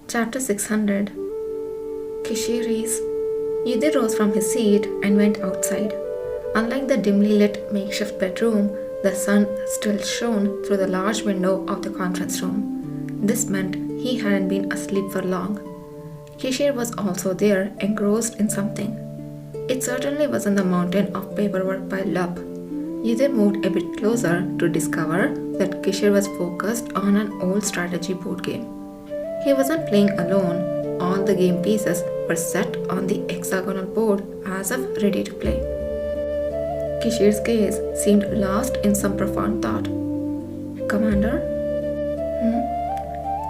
Chapter 600. Kishiris. Yudhir rose from his seat and went outside. Unlike the dimly lit makeshift bedroom, the sun still shone through the large window of the conference room. This meant he hadn't been asleep for long. Kishir was also there, engrossed in something. It certainly wasn't the mountain of paperwork piled up. Yudhir moved a bit closer to discover that Kishir was focused on an old strategy board game. He wasn't playing alone. All the game pieces were set on the hexagonal board as if ready to play. Kishir's gaze seemed lost in some profound thought. Commander?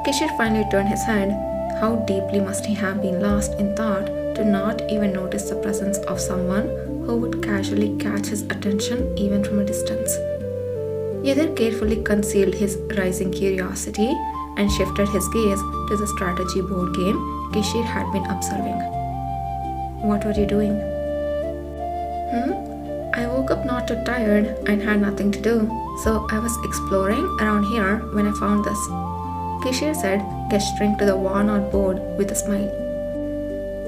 Kishir finally turned his head. How deeply must he have been lost in thought to not even notice the presence of someone who would casually catch his attention even from a distance? Yudhir carefully concealed his rising curiosity and shifted his gaze to the strategy board game Kishir had been observing. What were you doing? I woke up not too tired and had nothing to do, so I was exploring around here when I found this, Kishir said, gesturing to the worn-out board with a smile.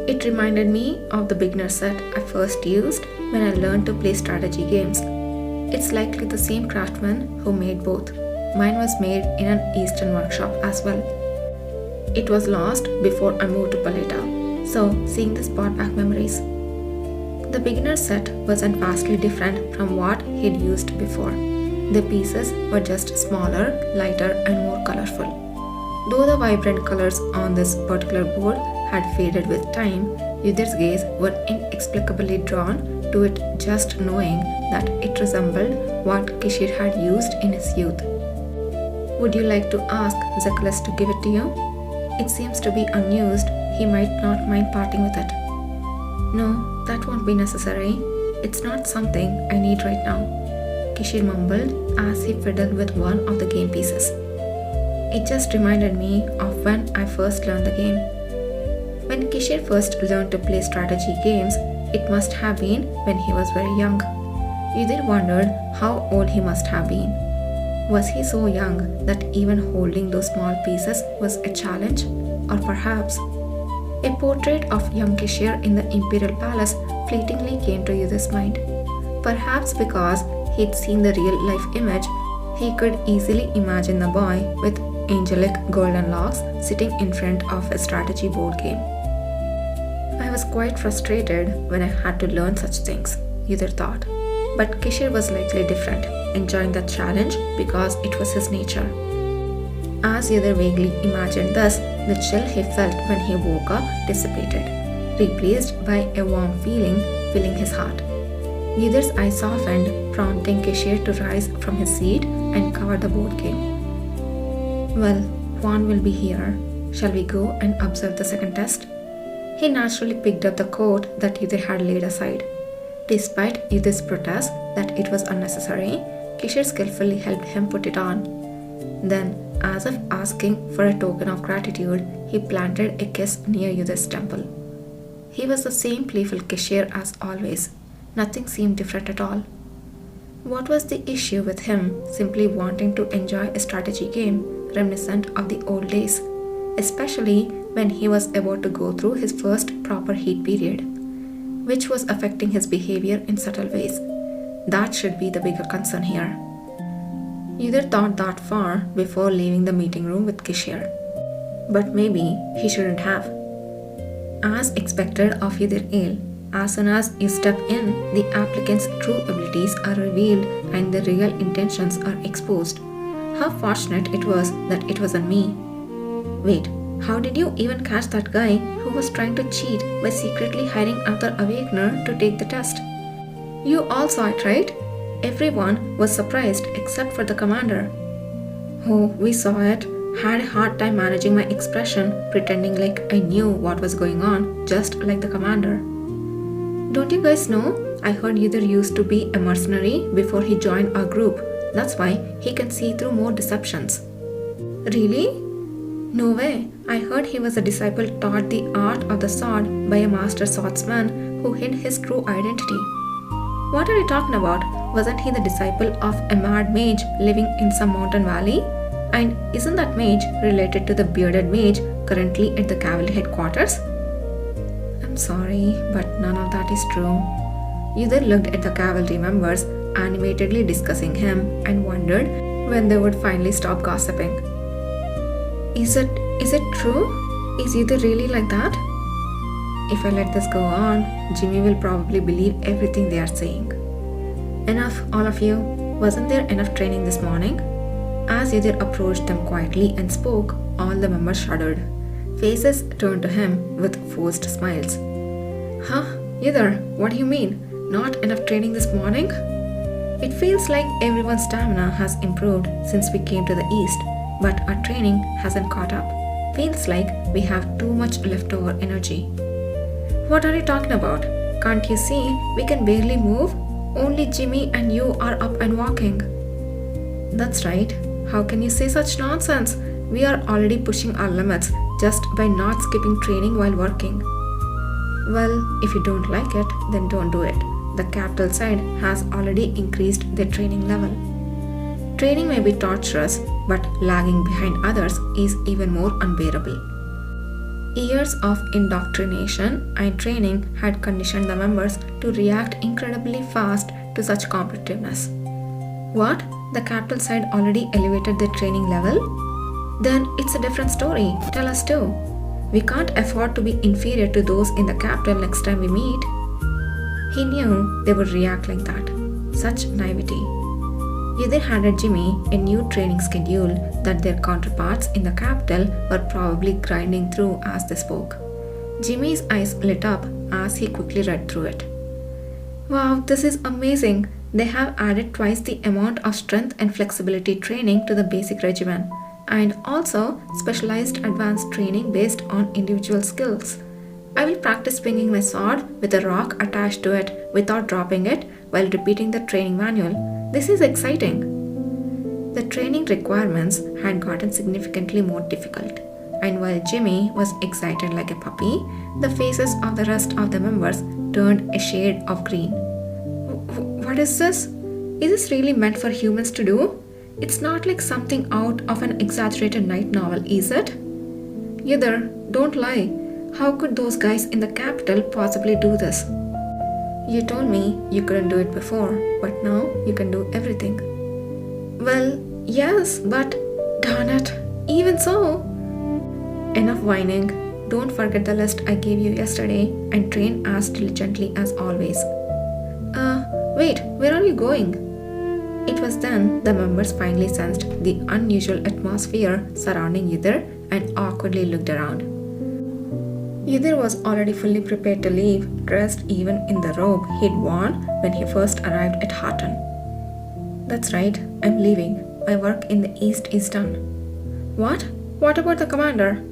It reminded me of the beginner set I first used when I learned to play strategy games. It's likely the same craftsman who made both. Mine was made in an Eastern workshop as well. It was lost before I moved to Paleta, so seeing this brought back memories. The beginner set wasn't vastly different from what he'd used before. The pieces were just smaller, lighter, and more colorful. Though the vibrant colors on this particular board had faded with time, Yudhir's gaze was inexplicably drawn to it just knowing that it resembled what Kishir had used in his youth. Would you like to ask Zekles to give it to you? It seems to be unused. He might not mind parting with it. No, that won't be necessary. It's not something I need right now, Kishir mumbled as he fiddled with one of the game pieces. It just reminded me of when I first learned the game. When Kishir first learned to play strategy games, it must have been when he was very young. Yudhir wondered how old he must have been. Was he so young that even holding those small pieces was a challenge? Or perhaps a portrait of young Kishir in the Imperial Palace fleetingly came to Yudhir's mind. Perhaps because he'd seen the real-life image, he could easily imagine the boy with angelic golden locks sitting in front of a strategy board game. I was quite frustrated when I had to learn such things, Yudhir thought. But Kishir was likely different, enjoying the challenge because it was his nature. As Yudhir vaguely imagined this, the chill he felt when he woke up dissipated, replaced by a warm feeling filling his heart. Yudhir's eyes softened, prompting Kishir to rise from his seat and cover the board game. Well, Juan will be here. Shall we go and observe the second test? He naturally picked up the coat that Yudhir had laid aside. Despite Yudhir's protest that it was unnecessary, Kishir skillfully helped him put it on. Then, as if asking for a token of gratitude, he planted a kiss near Yudhir's temple. He was the same playful Kishir as always. Nothing seemed different at all. What was the issue with him simply wanting to enjoy a strategy game reminiscent of the old days, especially when he was about to go through his first proper heat period, which was affecting his behavior in subtle ways? That should be the bigger concern here. Yudhir thought that far before leaving the meeting room with Kishir. But maybe he shouldn't have. As expected of Yudhir, as soon as you step in, the applicant's true abilities are revealed and their real intentions are exposed. How fortunate it was that it wasn't me. Wait, how did you even catch that guy who was trying to cheat by secretly hiring another awakener to take the test? You all saw it, right? Everyone was surprised except for the commander. Oh, we saw it. Had a hard time managing my expression, pretending like I knew what was going on, just like the commander. Don't you guys know? I heard Yudhir used to be a mercenary before he joined our group. That's why he can see through more deceptions. Really? No way. I heard he was a disciple taught the art of the sword by a master swordsman who hid his true identity. What are you talking about? Wasn't he the disciple of a mad mage living in some mountain valley? And isn't that mage related to the bearded mage currently at the cavalry headquarters? I'm sorry, but none of that is true. Yudhir looked at the cavalry members, animatedly discussing him, and wondered when they would finally stop gossiping. Is it true? Is Yudhir really like that? If I let this go on, Jimmy will probably believe everything they are saying. Enough, all of you. Wasn't there enough training this morning? As Yudhir approached them quietly and spoke, all the members shuddered. Faces turned to him with forced smiles. Huh? Yudhir, what do you mean? Not enough training this morning? It feels like everyone's stamina has improved since we came to the east, but our training hasn't caught up. Feels like we have too much leftover energy. What are you talking about? Can't you see we can barely move? Only Jimmy and you are up and walking. That's right. How can you say such nonsense? We are already pushing our limits just by not skipping training while working. Well, if you don't like it, then don't do it. The capital side has already increased their training level. Training may be torturous, but lagging behind others is even more unbearable. Years of indoctrination and training had conditioned the members to react incredibly fast to such competitiveness. What? The capital side already elevated their training level? Then it's a different story. Tell us too. We can't afford to be inferior to those in the capital next time we meet. He knew they would react like that. Such naivety. Yudhir handed Jimmy a new training schedule that their counterparts in the capital were probably grinding through as they spoke. Jimmy's eyes lit up as he quickly read through it. Wow, this is amazing. They have added twice the amount of strength and flexibility training to the basic regimen, and also specialized advanced training based on individual skills. I will practice swinging my sword with a rock attached to it without dropping it while repeating the training manual. This is exciting. The training requirements had gotten significantly more difficult, and while Jimmy was excited like a puppy, the faces of the rest of the members turned a shade of green. What is this? Is this really meant for humans to do? It's not like something out of an exaggerated night novel, is it? Yudhir, don't lie. How could those guys in the capital possibly do this? You told me you couldn't do it before, but now you can do everything. Well, yes, but darn it, even so. Enough whining. Don't forget the list I gave you yesterday and train as diligently as always. Wait, where are you going? It was then the members finally sensed the unusual atmosphere surrounding Yudhir and awkwardly looked around. Yudhir was already fully prepared to leave, dressed even in the robe he'd worn when he first arrived at Harton. That's right, I'm leaving. My work in the east is done. What? What about the commander?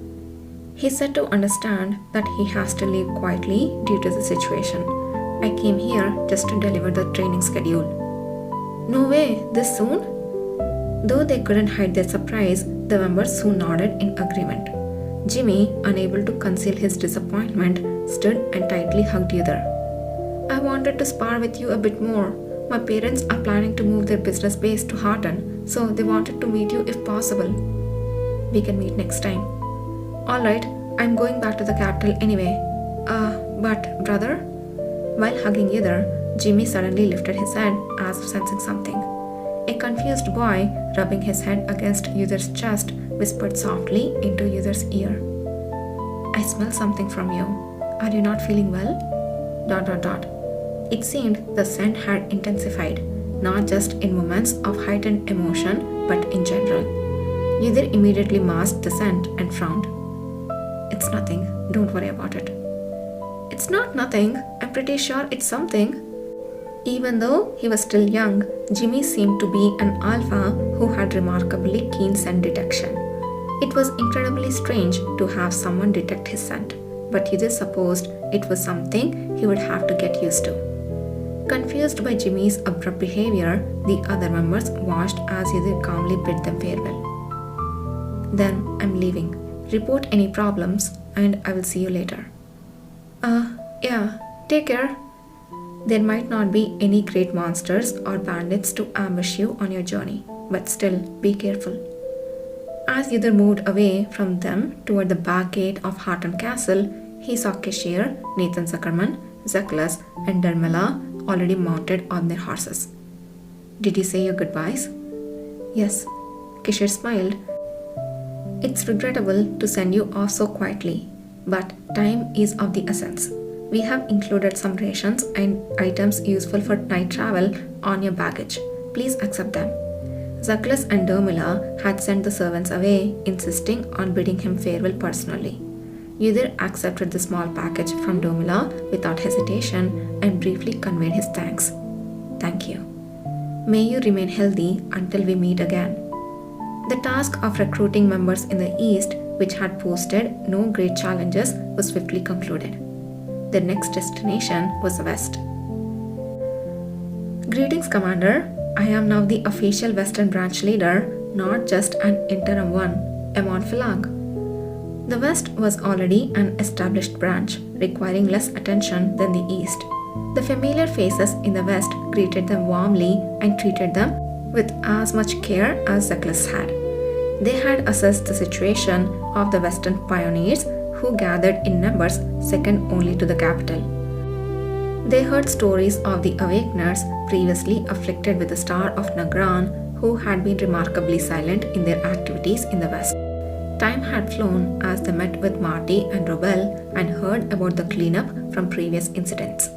He said to understand that he has to leave quietly due to the situation. I came here just to deliver the training schedule. No way, this soon? Though they couldn't hide their surprise, the members soon nodded in agreement. Jimmy, unable to conceal his disappointment, stood and tightly hugged Yudhir. I wanted to spar with you a bit more. My parents are planning to move their business base to Harton, so they wanted to meet you if possible. We can meet next time. Alright, I'm going back to the capital anyway. But brother? While hugging Yudhir, Jimmy suddenly lifted his head as if sensing something. A confused boy, rubbing his head against Yudhir's chest, whispered softly into Yudhir's ear. I smell something from you. Are you not feeling well? ... It seemed the scent had intensified, not just in moments of heightened emotion, but in general. Yudhir immediately masked the scent and frowned. It's nothing. Don't worry about it. It's not nothing. I'm pretty sure it's something. Even though he was still young, Jimmy seemed to be an alpha who had remarkably keen scent detection. It was incredibly strange to have someone detect his scent, but Yudhir supposed it was something he would have to get used to. Confused by Jimmy's abrupt behavior, the other members watched as Yudhir calmly bid them farewell. Then I'm leaving. Report any problems and I will see you later. Yeah, take care. There might not be any great monsters or bandits to ambush you on your journey, but still be careful. As Yudhir moved away from them toward the back gate of Harton Castle, he saw Kishir, Nathan Zuckerman, Zeklas, and Dermela already mounted on their horses. "Did you say your goodbyes?" "Yes." Kishir smiled. "It's regrettable to send you off so quietly, but time is of the essence. We have included some rations and items useful for night travel on your baggage. Please accept them." Zeklas and Dermila had sent the servants away, insisting on bidding him farewell personally. Yudhir accepted the small package from Dermila without hesitation and briefly conveyed his thanks. "Thank you. May you remain healthy until we meet again." The task of recruiting members in the East, which had posted no great challenges, was swiftly concluded. Their next destination was the West. "Greetings, Commander. I am now the official Western branch leader, not just an interim one. Amon Philang." The West was already an established branch, requiring less attention than the East. The familiar faces in the West greeted them warmly and treated them with as much care as Zeklas had. They had assessed the situation of the Western pioneers who gathered in numbers second only to the capital. They heard stories of the Awakeners previously afflicted with the Star of Nagran, who had been remarkably silent in their activities in the West. Time had flown as they met with Marty and Robel and heard about the cleanup from previous incidents.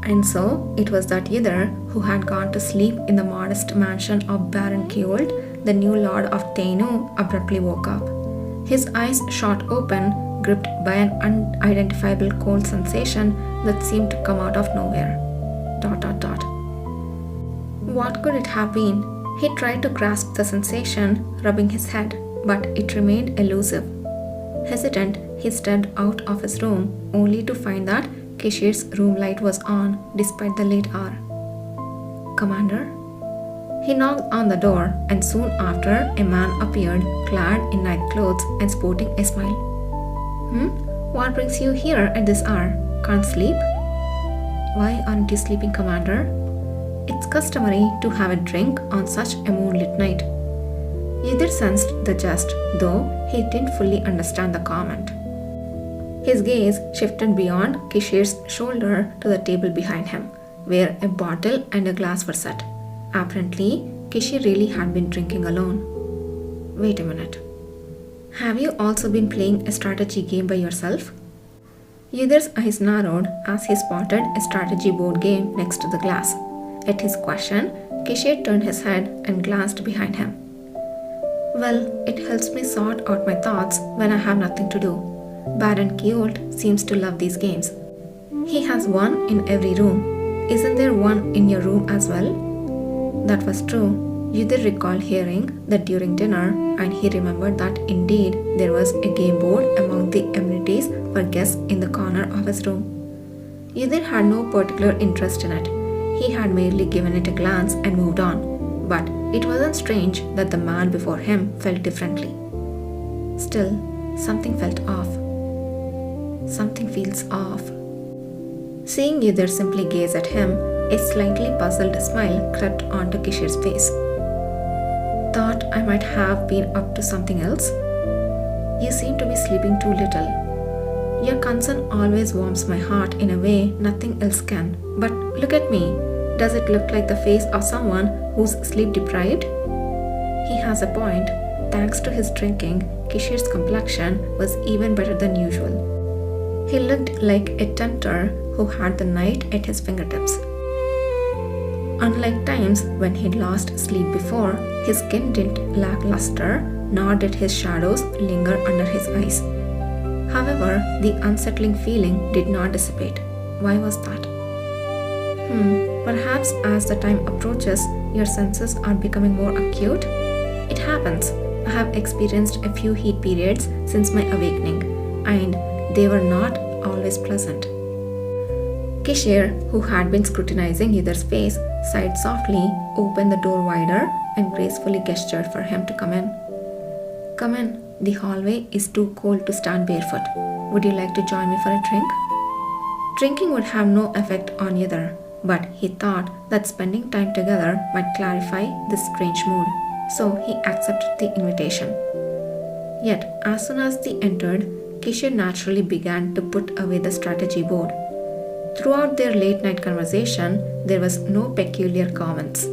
And so it was that Yudhir, who had gone to sleep in the modest mansion of Baron Kyold, the new lord of Tainu, abruptly woke up. His eyes shot open, gripped by an unidentifiable cold sensation that seemed to come out of nowhere. ... What could it have been? He tried to grasp the sensation, rubbing his head, but it remained elusive. Hesitant, he stepped out of his room, only to find that Kishir's room light was on despite the late hour. "Commander?" He knocked on the door, and soon after a man appeared, clad in night clothes and sporting a smile. What brings you here at this hour? Can't sleep?" "Why aren't you sleeping, Commander?" "It's customary to have a drink on such a moonlit night." Yudhir sensed the jest, though he didn't fully understand the comment. His gaze shifted beyond Kishir's shoulder to the table behind him, where a bottle and a glass were set. Apparently, Kishir really had been drinking alone. "Wait a minute. Have you also been playing a strategy game by yourself?" Yudhir's eyes narrowed as he spotted a strategy board game next to the glass. At his question, Kishir turned his head and glanced behind him. "Well, it helps me sort out my thoughts when I have nothing to do. Baron Kyold seems to love these games. He has one in every room. Isn't there one in your room as well?" That was true. Yudhir recalled hearing that during dinner, and he remembered that indeed there was a game board among the amenities for guests in the corner of his room. Yudhir had no particular interest in it. He had merely given it a glance and moved on, but it wasn't strange that the man before him felt differently. Still, something felt off. Something feels off. Seeing Yudhir simply gaze at him, a slightly puzzled smile crept onto Kishir's face. "Thought I might have been up to something else? You seem to be sleeping too little. Your concern always warms my heart in a way nothing else can. But look at me. Does it look like the face of someone who's sleep deprived?" He has a point. Thanks to his drinking, Kishir's complexion was even better than usual. He looked like a tempter who had the night at his fingertips. Unlike times when he'd lost sleep before, his skin didn't lack luster, nor did his shadows linger under his eyes. However, the unsettling feeling did not dissipate. Why was that? Perhaps as the time approaches, your senses are becoming more acute? It happens. I have experienced a few heat periods since my awakening, and they were not always pleasant. Kishir, who had been scrutinizing Yudhir's face, sighed softly, opened the door wider, and gracefully gestured for him to come in. "Come in. The hallway is too cold to stand barefoot. Would you like to join me for a drink?" Drinking would have no effect on Yudhir, but he thought that spending time together might clarify this strange mood. so he accepted the invitation. Yet, as soon as they entered, Kishore naturally began to put away the strategy board. Throughout their late night conversation, there was no peculiar comments.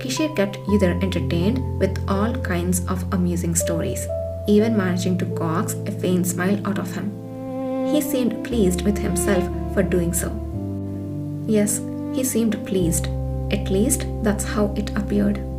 Kishore kept either entertained with all kinds of amusing stories, even managing to coax a faint smile out of him. He seemed pleased with himself for doing so. Yes, he seemed pleased. At least that's how it appeared.